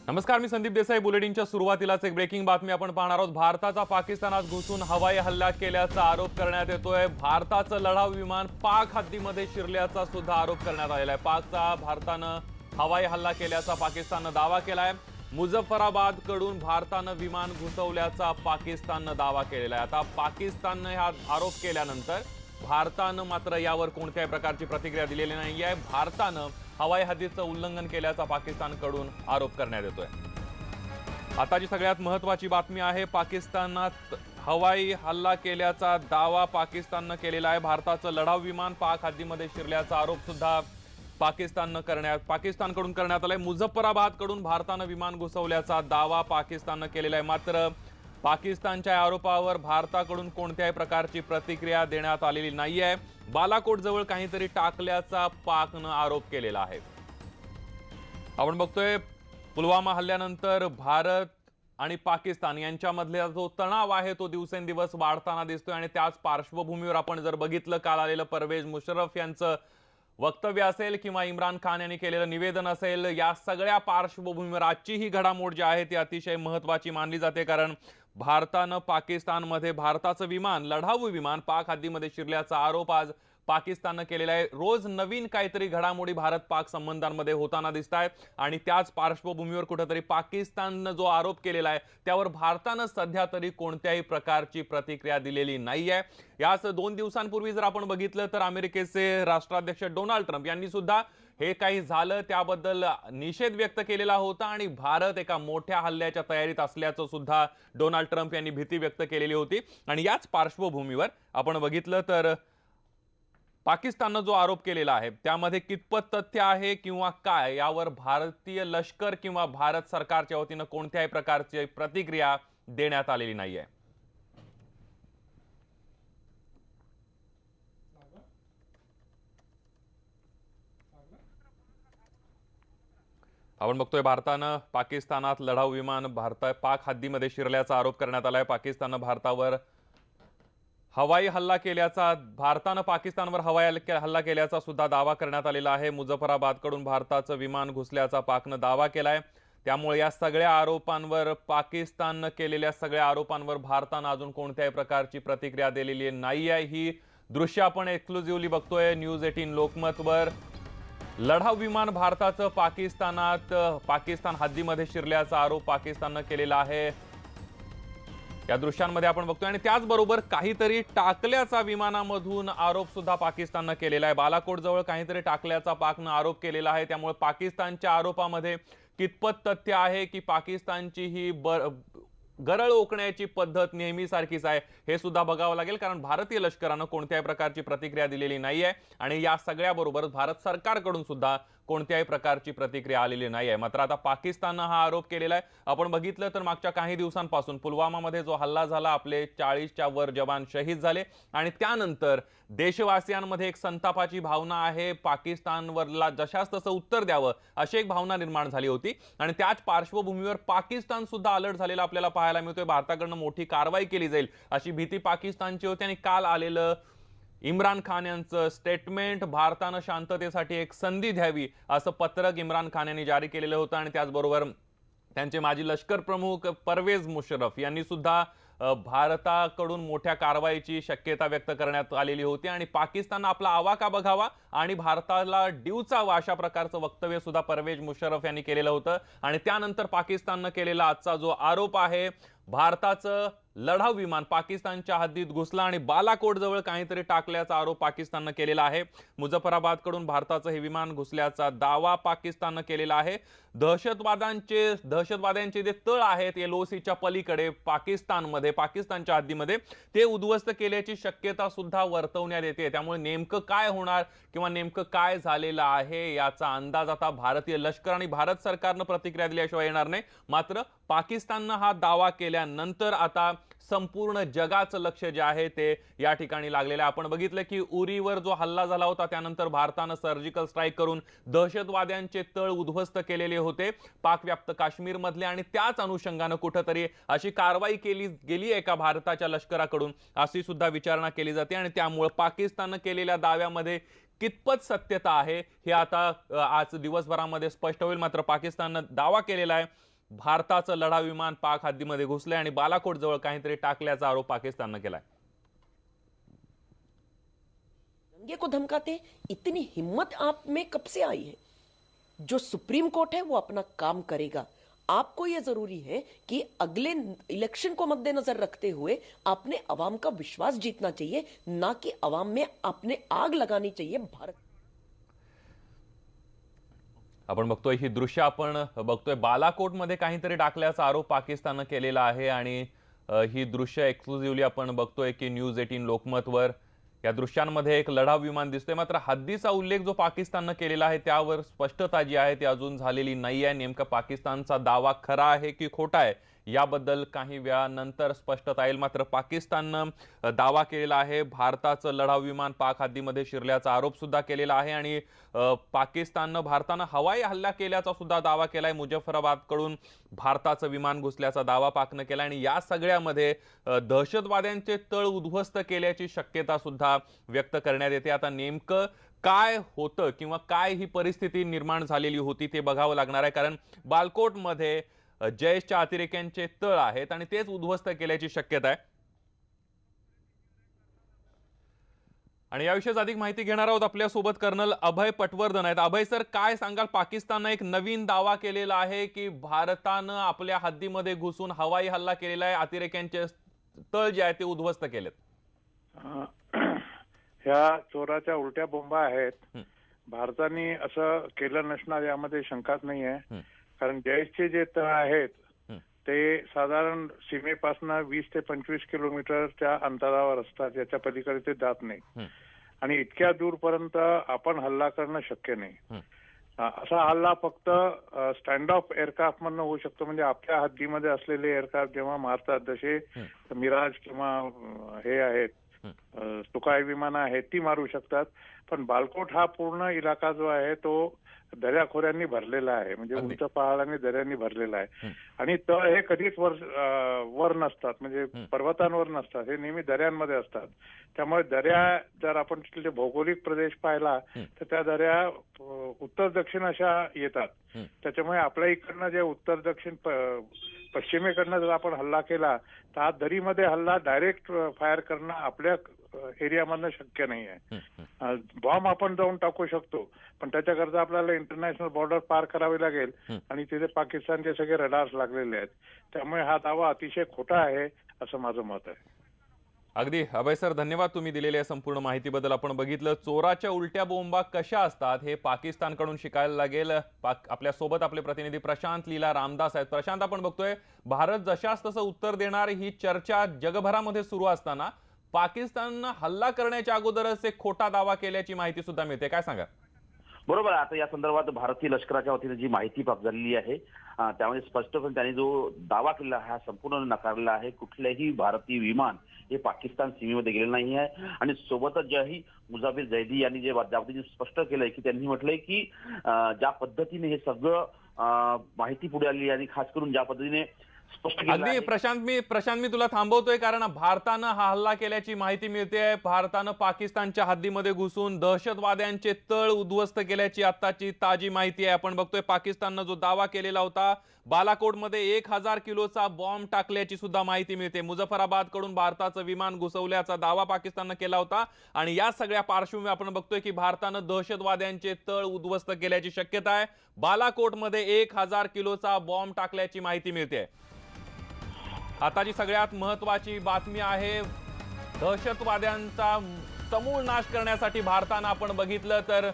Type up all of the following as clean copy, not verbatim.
नमस्कार, मी संदीप देसाई। बुलेटिनच्या सुरुवातीलाच एक ब्रेकिंग बातमी आपण पाहणार आहोत। भारताचा पाकिस्तानात घुसून हवाई हल्ला केल्याचा आरोप करण्यात येतोय। भारताचं लढाऊ विमान पाक हद्दीमध्ये शिरल्याचा सुद्धा आरोप करण्यात आलेला आहे। पाकचा भारतानं हवाई हल्ला केल्याचा पाकिस्ताननं दावा केलाय। मुझफ्फराबाद कडून भारतानं विमान घुसवल्याचा पाकिस्ताननं दावा केलेला आहे। आता पाकिस्तानने हा आरोप केल्यानंतर भारतानं मात्र यावर कोणत्याही प्रकारची प्रतिक्रिया दिलेली नाही आहे। भारतानं हवाई हद्दीचं उल्लंघन केल्याचा पाकिस्तानकडून आरोप करण्यात येतोय। आताची सगळ्यात महत्त्वाची बातमी आहे, पाकिस्तानात हवाई हल्ला केल्याचा दावा पाकिस्ताननं केलेला आहे। भारताचं लढाऊ विमान पाक हद्दीमध्ये शिरल्याचा आरोप सुद्धा पाकिस्तानकडून करण्यात आलाय। मुझफ्फराबाद कडून भारतानं विमान घुसवल्याचा दावा पाकिस्ताननं केलेला आहे। मात्र पाकिस्तानच्या आरोपावर भारताकडून कोणत्याही प्रकारची प्रतिक्रिया देण्यात आलेली नाहीये। बालाकोट जवळ काहीतरी टाकल्याचा पाकनं आरोप केलेला आहे। आपण बघतोय पुलवामा हल्ल्यानंतर भारत आणि पाकिस्तान यांच्यामधला जो तणाव आहे तो दिवसेंदिवस वाढताना दिसतोय आणि त्याच पार्श्वभूमीवर आपण जर बघितलं, काल आलेलं परवेज मुशर्रफ यांचं वक्तव्य असेल किंवा इम्रान खान यांनी केलेलं निवेदन असेल, या सगळ्या पार्श्वभूमीवर आजची ही घडामोड जी आहे ती अतिशय महत्त्वाची मानली जाते। कारण भारतानं पाकिस्तानमध्ये भारताचं विमान, लढाऊ विमान पाक हद्दीमध्ये शिरल्याचा आरोप आज पाकिस्ताननं केलेला आहे। रोज नवीन काहीतरी घडामोडी भारत पाक संबंधांमध्ये होताना दिसत आहेत आणि त्याच पार्श्वभूमीवर कुठेतरी पाकिस्ताननं जो आरोप केलेला आहे त्यावर भारतानं सध्या तरी कोणत्याही प्रकारची प्रतिक्रिया दिलेली नाहीये। याच 2 दिवसांपूर्वी जर आपण बघितलं तर अमेरिकेचे राष्ट्राध्यक्ष डोनाल्ड ट्रम्प यांनी सुद्धा हे काही झालं त्याबद्दल निषेध व्यक्त केलेला होता आणि भारत एका मोठ्या हल्ल्याच्या तयारीत असल्याचं सुद्धा डोनाल्ड ट्रम्प यांनी भीती व्यक्त केलेली होती। आणि याच पार्श्वभूमीवर आपण बघितलं तर पाकिस्ताननं जो आरोप केलेला आहे त्यामध्ये कितपत तथ्य आहे किंवा काय, यावर भारतीय लष्कर किंवा भारत सरकारच्या वतीनं कोणत्याही प्रकारची प्रतिक्रिया देण्यात आलेली नाहीये। आपण बघतोय भारतानं पाकिस्तानात लढाऊ विमान पाक हद्दीमध्ये शिरल्याचा आरोप करण्यात आलाय। पाकिस्ताननं भारतावर हवाई हल्ला केल्याचा, भारतानं पाकिस्तानवर हवाई हल्ला केल्याचा सुद्धा दावा करण्यात आलेला आहे। मुझफ्फराबाद कडून भारताचं विमान घुसल्याचा पाकनं दावा केलाय। त्यामुळे या सगळ्या आरोपांवर, पाकिस्ताननं केलेल्या सगळ्या आरोपांवर भारतानं अजून कोणत्याही प्रकारची प्रतिक्रिया दिलेली नाही आहे। ही दृश्य आपण एक्सक्लुझिव्हली बघतोय न्यूज 18 लोकमतवर। लढाऊ विमान भारताचं पाकिस्तान हद्दीमध्ये शिरल्याचा आरोप पाकिस्ताननं केलेला आहे। या दृश्यांमध्ये आपण बघतोय आणि त्याचबरोबर काहीतरी टाकल्याचा विमानामधून आरोप सुद्धा पाकिस्ताननं केलेला आहे। बालाकोट जवळ काहीतरी टाकल्याचा पाकनं आरोप केलेला आहे। त्यामुळे पाकिस्तानच्या आरोपामध्ये कितपत तथ्य आहे की पाकिस्तानची ही गरळ ओकण्याची पद्धत नेहमी सारखीच आहे हे सुद्धा बघावं लागेल। कारण भारतीय लष्करानं कोणत्याही प्रकारची प्रतिक्रिया दिलेली नाहीये आणि या सगळ्याबरोबरच भारत सरकारकडून सुद्धा कोणत्याही प्रकारची प्रतिक्रिया आलेली नाहीये। मात्र आता पाकिस्ताननं हा आरोप केलेला आहे। आपण बघितलं तर मागच्या काही दिवसांपासून पुलवामामध्ये जो हल्ला झाला, आपले 40च्या वर जवान शहीद झाले आणि त्यानंतर देशवासियांमध्ये एक संतापाची भावना आहे। पाकिस्तानवरला जशास तसं उत्तर द्यावं अशी एक भावना निर्माण झाली होती आणि त्याच पार्श्वभूमीवर पाकिस्तान सुद्धा अलर्ट झालेला आपल्याला पाहायला मिळतोय। भारताकडनं मोठी कारवाई केली जाईल अशी भीती पाकिस्तानची होती आणि काल आलेलं इम्रान खान यांचं स्टेटमेंट, भारतानं शांततेसाठी एक संधी द्यावी असं पत्रक इम्रान खान यांनी जारी केलेलं होतं आणि त्याचबरोबर त्यांचे माजी लष्कर प्रमुख परवेज मुशर्रफ यांनी सुद्धा भारताकडून मोठ्या कारवाईची शक्यता व्यक्त करण्यात आलेली होती आणि पाकिस्तान आपला आवाका बघावा आणि भारताला डिवचावा अशा प्रकारचं वक्तव्य सुद्धा परवेज मुशर्रफ यांनी केलेलं होतं। आणि त्यानंतर पाकिस्ताननं केलेला आजचा जो आरोप आहे, भारताचं लढाऊ विमान पाकिस्तानच्या हद्दीत घुसला आणि बालाकोट जवळ काहीतरी टाकल्याचा आरोप पाकिस्ताननं केलेला आहे। मुझफ्फराबाद कडून भारताचं हे विमान घुसल्याचा दावा पाकिस्ताननं केलेला आहे। दहशतवाद्यांचे जे तळ आहेत LOCच्या पलीकडे पाकिस्तानच्या हद्दीमध्ये ते उद्ध्वस्त केल्याची शक्यता सुद्धा वर्तवण्यात येते। त्यामुळे नेमकं काय होणार किंवा नेमकं काय झालेलं आहे याचा अंदाज आता भारतीय लष्कर आणि भारत सरकारनं प्रतिक्रिया दिल्याशिवाय येणार नाही। मात्र पाकिस्ताननं हा दावा केल्यानंतर आता संपूर्ण जगाचं लक्ष जे आहे ते या ठिकाणी लागलेलं आहे। आपण बघितलं की उरीवर जो हल्ला झाला होता त्यानंतर भारतानं सर्जिकल स्ट्राईक करून दहशतवाद्यांचे तळ उद्ध्वस्त केलेले होते पाकव्याप्त काश्मीरमधले आणि त्याच अनुषंगानं कुठेतरी अशी कारवाई केली गेली एका भारताच्या लष्कराकडून अशी सुद्धा विचारणा केली जाते आणि त्यामुळे पाकिस्ताननं केलेल्या दाव्यामध्ये कितपत सत्यता आहे हे आता आज दिवसभरामध्ये स्पष्ट होईल। मात्र पाकिस्ताननं दावा केलेला आहे भारताचं लढाऊ विमान पाक हद्दीमध्ये घुसलंय आणि बालाकोट जवळ काहीतरी टाकल्याचा आरोप पाकिस्ताननं केलाय। दंगे को धमकाते, इतनी हिम्मत आप में कब से आई है? जो सुप्रीम कोर्ट है वो अपना काम करेगा। आपको यह जरूरी है कि अगले इलेक्शन को मद्देनजर रखते हुए आपने अवाम का विश्वास जीतना चाहिए, ना कि अवाम में आपने आग लगानी चाहिए। भारत आपण बघतोय ही दृश्य आपण बघतोय बालाकोटमध्ये काहीतरी टाकल्याचा आरोप पाकिस्ताननं केलेला आहे आणि ही दृश्य एक्सक्लुझिव्हली आपण बघतोय की न्यूज 18 लोकमतवर या दृश्यांमध्ये एक लढाऊ विमान दिसतोय। मात्र हद्दीचा उल्लेख जो पाकिस्ताननं केलेला आहे त्यावर स्पष्टता जी आहे ती अजून झालेली नाहीये। नेमका पाकिस्तानचा दावा खरा आहे की खोटा आहे याबद्दल काही वेळानंतर स्पष्टता येईल। मात्र पाकिस्ताननं दावा केलेला आहे भारताचं लढाऊ विमान पाक हद्दीमध्ये शिरल्याचा आरोप सुद्धा केलेला आहे आणि पाकिस्ताननं भारतानं हवाई हल्ला केल्याचा सुद्धा दावा केलाय। मुजफ्फराबादकडून भारताचं विमान घुसल्याचा दावा पाकनं केला आणि या सगळ्यामध्ये दहशतवाद्यांचे तळ उद्ध्वस्त केल्याची शक्यता सुद्धा व्यक्त करण्यात येते। आता नेमकं काय होतं किंवा काय ही परिस्थिती निर्माण झालेली होती ते बघावं लागणार आहे, कारण बालाकोटमध्ये जैशच्या अतिरेक्यांचे तळ आहेत आणि तेच उद्ध्वस्त केल्याची शक्यता आहे। आणि याविषयी अधिक माहिती घेणार आहोत, आपल्या सोबत कर्नल अभय पटवर्धन आहेत। अभय सर, काय सांगाल, पाकिस्तानने एक नवीन दावा केलेला आहे की भारतानं आपल्या हद्दीमध्ये घुसून हवाई हल्ला केलेला आहे, अतिरेक्यांचे तळ जे आहे ते उद्ध्वस्त केलेत। ह्या चोराच्या उलट्या बोंबा आहेत। भारताने असं केलं नसणार यामध्ये शंकाच नाही आहे, कारण जैशचे जे तळ आहेत ते साधारण सीमेपासून 20 ते 25 किलोमीटरच्या अंतरावर असतात, याच्या पलीकडे ते जात नाही आणि इतक्या दूरपर्यंत आपण हल्ला करणं शक्य नाही। असा हल्ला फक्त स्टँड ऑफ एअरक्राफ्ट मधनं होऊ शकतो, म्हणजे आपल्या हद्दीमध्ये असलेले एअरक्राफ्ट जेव्हा मारतात, जसे मिराज किंवा हे आहेत सुखाई विमानं आहेत ती मारू शकतात। पण बालाकोट हा पूर्ण इलाका जो आहे तो दऱ्याखोऱ्यांनी भरलेला आहे, म्हणजे उंच पहाड आणि दऱ्यांनी भरलेला आहे आणि तळ हे कधीच वर नसतात, म्हणजे पर्वतांवर नसतात, हे नेहमी दऱ्यांमध्ये असतात। त्यामुळे दऱ्या जर आपण तिथले भौगोलिक प्रदेश पाहिला तर त्या दऱ्या उत्तर दक्षिण अशा येतात। त्याच्यामुळे आपल्या इकडनं जे उत्तर दक्षिण पश्चिमेकडनं जर आपण हल्ला केला तर हा दरीमध्ये हल्ला डायरेक्ट फायर करणं आपल्या एरियामधनं शक्य नाही आहे। बॉम्ब आपण जाऊन टाकू शकतो, पण त्याच्याकरता आपल्याला इंटरनॅशनल बॉर्डर पार करावी लागेल आणि तिथे पाकिस्तानचे सगळे रडार्स लागलेले आहेत। त्यामुळे हा दावा अतिशय खोटा आहे असं माझं मत आहे। अगदी अभय सर, धन्यवाद तुम्ही दिलेल्या संपूर्ण माहितीबद्दल। आपण बघितलं चोराच्या उलट्या बोंबा कशा असतात हे पाकिस्तानकडून शिकायला लागेल। आपल्या सोबत आपले प्रतिनिधी प्रशांत लीला रामदास आहेत। प्रशांत, आपण बघतोय भारत जशास तसं उत्तर देणार ही चर्चा जगभरामध्ये सुरू असताना पाकिस्ताननं हल्ला करण्याच्या अगोदरच एक खोटा दावा केल्याची माहिती सुद्धा मिळते, काय सांगा? बरोबर आहे। आता या संदर्भात भारतीय लष्कराच्या वतीने जी माहिती प्राप्त झालेली आहे त्यामध्ये स्पष्टपणे त्यांनी जो दावा केला हा संपूर्ण नकारलेला आहे। कुठलेही भारतीय विमान हे पाकिस्तान सीमेमध्ये गेले नाही आहे आणि सोबतच ज्याही मुजाफिर जैदी यांनी जे पद्धतीने स्पष्ट केलंय की त्यांनी म्हटलंय की ज्या पद्धतीने हे सगळं माहिती पुढे आली आणि खास करून ज्या पद्धतीने अगदी प्रशांत, मी तुला थांबवतोय कारण भारतानं हा हल्ला केल्याची माहिती मिळते। भारतानं पाकिस्तानच्या हद्दीमध्ये घुसून दहशतवाद्यांचे तळ उद्ध्वस्त केल्याची आताची ताजी माहिती आहे। आपण बघतोय पाकिस्ताननं जो दावा केलेला होता बालाकोटमध्ये 1000 किलोचा बॉम्ब टाकल्याची सुद्धा माहिती मिळते। मुजफ्फराबादकडून भारताचं विमान घुसवल्याचा दावा पाकिस्ताननं केला होता आणि या सगळ्या पार्श्वभूमीवर आपण बघतोय की भारतानं दहशतवाद्यांचे तळ उद्ध्वस्त केल्याची शक्यता आहे। बालाकोटमध्ये 1000 किलोचा बॉम्ब टाकल्याची माहिती मिळते। आताची सगळ्यात महत्त्वाची बातमी आहे, दहशतवाद्यांचा समूळ नाश करण्यासाठी भारतानं आपण बघितलं तर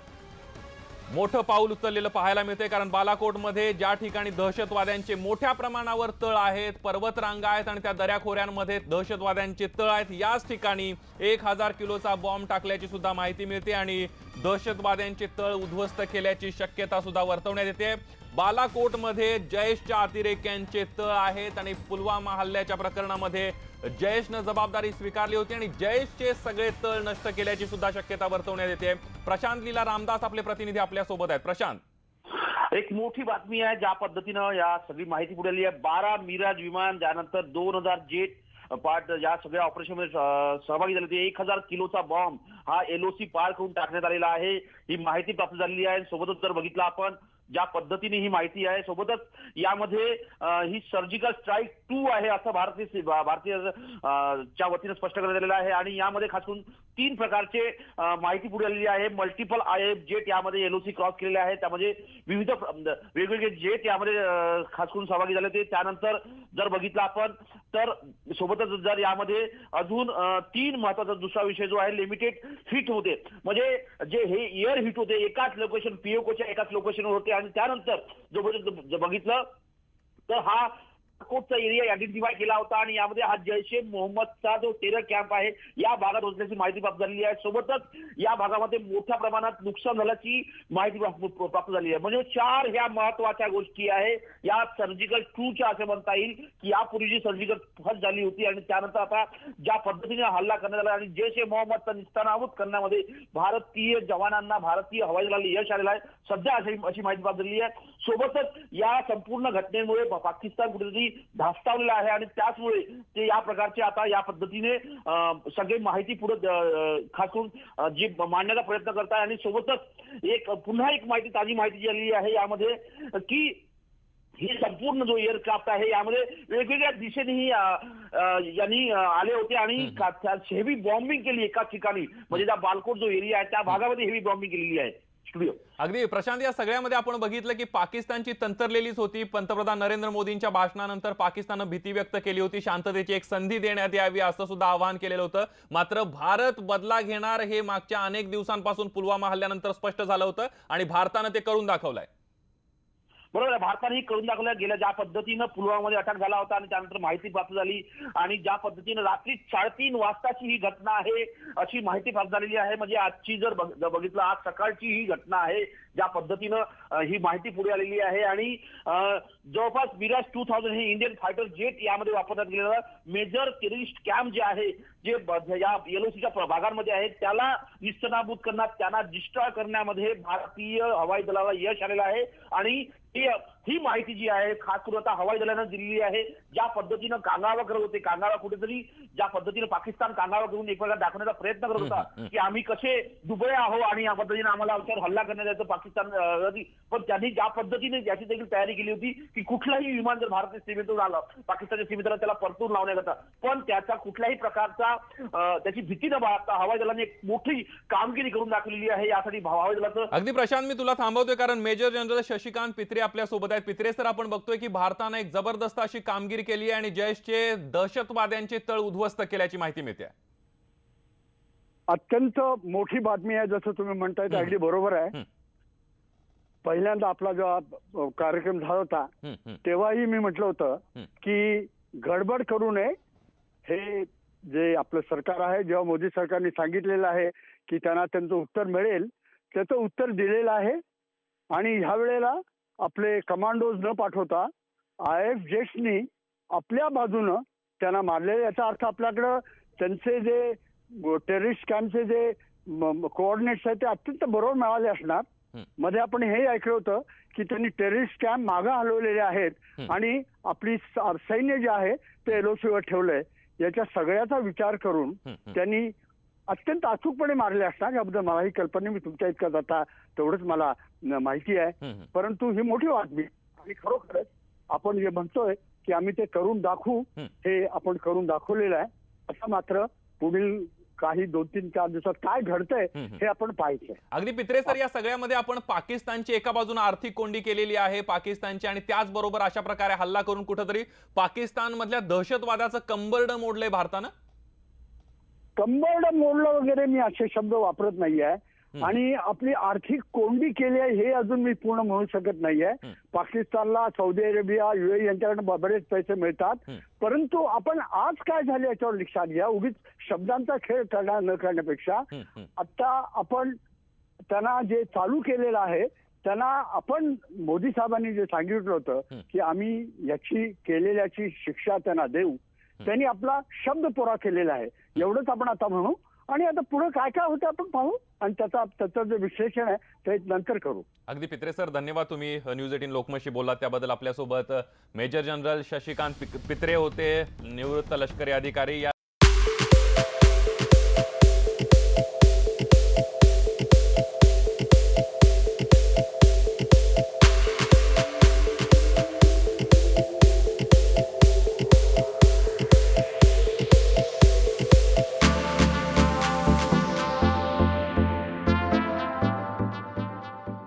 मोठं पाऊल उचललेलं पाहायला मिळते, कारण बालाकोटमध्ये ज्या ठिकाणी दहशतवाद्यांचे मोठ्या प्रमाणावर तळ आहेत, पर्वतरांगा आहेत आणि त्या दऱ्याखोऱ्यांमध्ये दहशतवाद्यांचे तळ आहेत, याच ठिकाणी 1000 किलोचा बॉम्ब टाकल्याची सुद्धा माहिती मिळते आणि दहशतवाद्यांचे तळ उद्ध्वस्त केल्याची शक्यता सुद्धा वर्तवण्यात येते। बालाकोटमध्ये जैशच्या अतिरेक्यांचे तळ आहेत आणि पुलवामा हल्ल्याच्या प्रकरणामध्ये जैशनं जबाबदारी स्वीकारली होती आणि जैशचे सगळे तळ नष्ट केल्याची सुद्धा शक्यता वर्तवण्यात येते। प्रशांत लीला रामदास आपले प्रतिनिधी आपल्या सोबत आहेत। प्रशांत, एक मोठी बातमी आहे ज्या पद्धतीनं या सगळी माहिती पुढे आली आहे। 12 मिराज विमान, त्यानंतर 2000 जेट पार्ट या सगळ्या ऑपरेशन मध्ये सहभागी झाले होते। 1000 किलोचा बॉम्ब हा LOC पार करून टाकण्यात आलेला आहे, ही माहिती प्राप्त झालेली आहे। सोबतच जर बघितलं आपण ज्या पद्धतीने ही माहिती आहे, सोबतच यामध्ये ही सर्जिकल स्ट्राईक 2 आहे असं भारतीय च्या वतीने स्पष्ट करण्यात आलेलं आहे आणि यामध्ये खास करून 3 प्रकारचे माहिती पुढे आलेली आहे. मल्टिपल IF जेट यामध्ये LOC क्रॉस केलेले आहे, त्यामध्ये विविध वेगवेगळे जेट यामध्ये खास करून सहभागी झाले ते. त्यानंतर जर बघितलं आपण तर सोबतच जर यामध्ये अजून 3 महत्वाचा दुसरा विषय जो आहे लिमिटेड हिट होते, म्हणजे जे हे एअर हिट होते एकाच लोकेशन POKच्या एकाच लोकेशनवर होते आणि त्यानंतर जो बघितलं तर हा कोटचा एरिया आयडेंटिफाय केला होता आणि यामध्ये हा जैश ए मोहम्मदचा जो टेरर कॅम्प आहे या भागात होत्याची माहिती प्राप्त झालेली आहे. सोबतच या भागामध्ये मोठ्या प्रमाणात नुकसान झाल्याची माहिती प्राप्त झाली आहे. म्हणजे 4 ह्या महत्वाच्या गोष्टी आहे या सर्जिकल 2च्या असं म्हणता येईल की यापूर्वी जी सर्जिकल फर्स्ट झाली होती आणि त्यानंतर आता ज्या पद्धतीने हल्ला करण्यात आला आणि जैश ए मोहम्मदचा निस्तानाबूत करण्यामध्ये भारतीय जवानांना भारतीय हवाई दलाला यश आलेलं आहे सध्या अशी माहिती प्राप्त झालेली आहे. सोबतच या संपूर्ण घटनेमुळे पाकिस्तान कुठेतरी धास्तावलेला आहे आणि त्याचमुळे ते या प्रकारचे आता या पद्धतीने सगळी माहिती पुढे खास करून जी मांडण्याचा प्रयत्न करताय आणि सोबतच पुन्हा एक ताजी माहिती जी आलेली आहे यामध्ये की हे संपूर्ण जो एअरक्राफ्ट आहे यामध्ये वेगवेगळ्या दिशेनेही यांनी आले होते आणि हेवी बॉम्बिंग केली एकाच ठिकाणी, म्हणजे त्या बालकोट जो एरिया आहे त्या भागामध्ये हेवी बॉम्बिंग केलेली आहे. अगदी प्रशांत, या सगळ्यामध्ये आपण बघितलं की पाकिस्तानची तंत्रलेलीच होती. पंतप्रधान नरेंद्र मोदींच्या भाषणानंतर पाकिस्ताननं भीती व्यक्त केली होती, शांततेची एक संधी देण्यात यावी असं सुद्धा आवाहन केलेलं होतं. मात्र भारत बदला घेणार हे मागच्या अनेक दिवसांपासून पुलवामा हल्ल्यानंतर स्पष्ट झालं होतं आणि भारतानं ते करून दाखवलंय. बरोबर आहे, भारताने करून दाखवलं. गेल्या ज्या पद्धतीनं पुलवामामध्ये अटॅक झाला होता आणि त्यानंतर माहिती प्राप्त झाली आणि ज्या पद्धतीनं रात्री 3:30 वाजताची ही घटना आहे अशी माहिती प्राप्त झालेली आहे. म्हणजे आजची जर बघितलं आज सकाळची ही घटना आहे ज्या पद्धतीनं ही माहिती पुढे आलेली आहे आणि जवळपास मिराज 2000 हे इंडियन फायटर जेट यामध्ये वापरण्यात गेलेलं मेजर टेररिस्ट कॅम्प जे आहे जे या LOCच्या भागांमध्ये आहेत त्याला निस्तनाबूत करण्यात त्यांना डिस्ट्रॉय करण्यामध्ये भारतीय हवाई दलाला यश आलेलं आहे आणि ही माहिती जी आहे खास करून आता हवाई दलानं दिलेली आहे. ज्या पद्धतीनं कांगावा करत होते, कांगावा कुठेतरी ज्या पद्धतीनं पाकिस्तान कांगावा करून एक प्रकार दाखवण्याचा प्रयत्न करत होता की आम्ही कसे दुबळे आहो आणि या पद्धतीने आम्हाला आमच्यावर हल्ला करण्यात यायचं पाकिस्तान, पण त्यांनी ज्या पद्धतीने याची देखील तयारी केली होती की कुठलाही विमान जर भारतीय सीमेतून आलं पाकिस्तानच्या सीमेतला त्याला परतून लावण्याकरता, पण त्याचा कुठल्याही प्रकारचा त्याची भीती न बाळगता हवाई दलाने एक मोठी कामगिरी करून दाखवलेली आहे. यासाठी हवाई दलाचं अगदी प्रशांत, मी तुला थांबवतोय कारण मेजर जनरल शशिकांत पित्रे आपल्या सोबत आहेत. पित्रे सर, आपण बघतोय की भारताने एक जबरदस्त अशी कामगिरी केली आहे आणि जैशचे दहशतवाद्यांचे तळ उद्ध्वस्त केल्याची माहिती मिळते. अत्यंत मोठी बातमी आहे, जसं तुम्ही म्हणताय ते अगदी बरोबर आहे. पहिल्यांदा आपला जो कार्यक्रम झाला होता तेव्हाही मी म्हटलं होतं की गडबड करू नये. हे जे आपलं सरकार आहे, जेव्हा मोदी सरकारने सांगितलेलं आहे की त्यांना त्यांचं उत्तर मिळेल, त्याचं उत्तर दिलेलं आहे आणि ह्या वेळेला आपले कमांडोज न पाठवता IF जेट्सनी आपल्या बाजूनं त्यांना मारले. याचा अर्थ आपल्याकडं त्यांचे जे टेररिस्ट कॅम्पचे जे कोऑर्डिनेट्स आहेत ते अत्यंत बरोबर मिळाले असणार. मध्ये आपण हे ऐकलं होतं की त्यांनी टेररिस्ट कॅम्प मागे हलवलेले आहेत आणि आपली सैन्य जे आहे ते LOC वर ठेवलंय. याच्या सगळ्याचा विचार करून त्यांनी अत्यंत अचूकपणे मारले असणार. याबद्दल मलाही कल्पना, मी तुमच्या इतकं जाता तेवढंच मला माहिती आहे. परंतु ही मोठी बातमी आणि खरोखरच आपण जे म्हणतोय की आम्ही ते करून दाखवू, हे आपण करून दाखवलेलं आहे. असं मात्र पुढील काही 2-3-4 दिवसात काय घडतंय हे आपण पाहायचंय. अगदी पित्रे सर, या सगळ्यामध्ये आपण पाकिस्तानची एका बाजूने आर्थिक कोंडी केलेली आहे पाकिस्तानची आणि त्याचबरोबर अशा प्रकारे हल्ला करून कुठेतरी पाकिस्तान मधल्या दहशतवादाचं कंबरड मोडलंय भारतानं. कंबरड मोडलं वगैरे मी असे शब्द वापरत नाहीये आणि आपली आर्थिक कोंडी केली आहे हे अजून मी पूर्ण म्हणू शकत नाहीये. पाकिस्तानला सौदी अरेबिया, UAE यांच्याकडनं बरेच पैसे मिळतात, परंतु आपण आज काय झाले याच्यावर लक्षात घ्या. उगीच शब्दांचा खेळ न करण्यापेक्षा आता आपण त्यांना जे चालू केलेलं आहे त्यांना आपण मोदी साहेबांनी जे सांगितलं होतं की आम्ही याची केलेल्याची शिक्षा त्यांना देऊ, त्यांनी आपला शब्द पुरा केलेला आहे. एवढंच आपण आता म्हणू आणि आता पुढे काय काय होतं आपण पाहू आणि त्याचं जे विश्लेषण आहे ते नंतर करू. अगदी पित्रे सर, धन्यवाद. तुम्ही न्यूज 18 लोकमतशी बोललात त्याबद्दल. आपल्यासोबत मेजर जनरल शशिकांत पित्रे होते, निवृत्त लष्करी अधिकारी.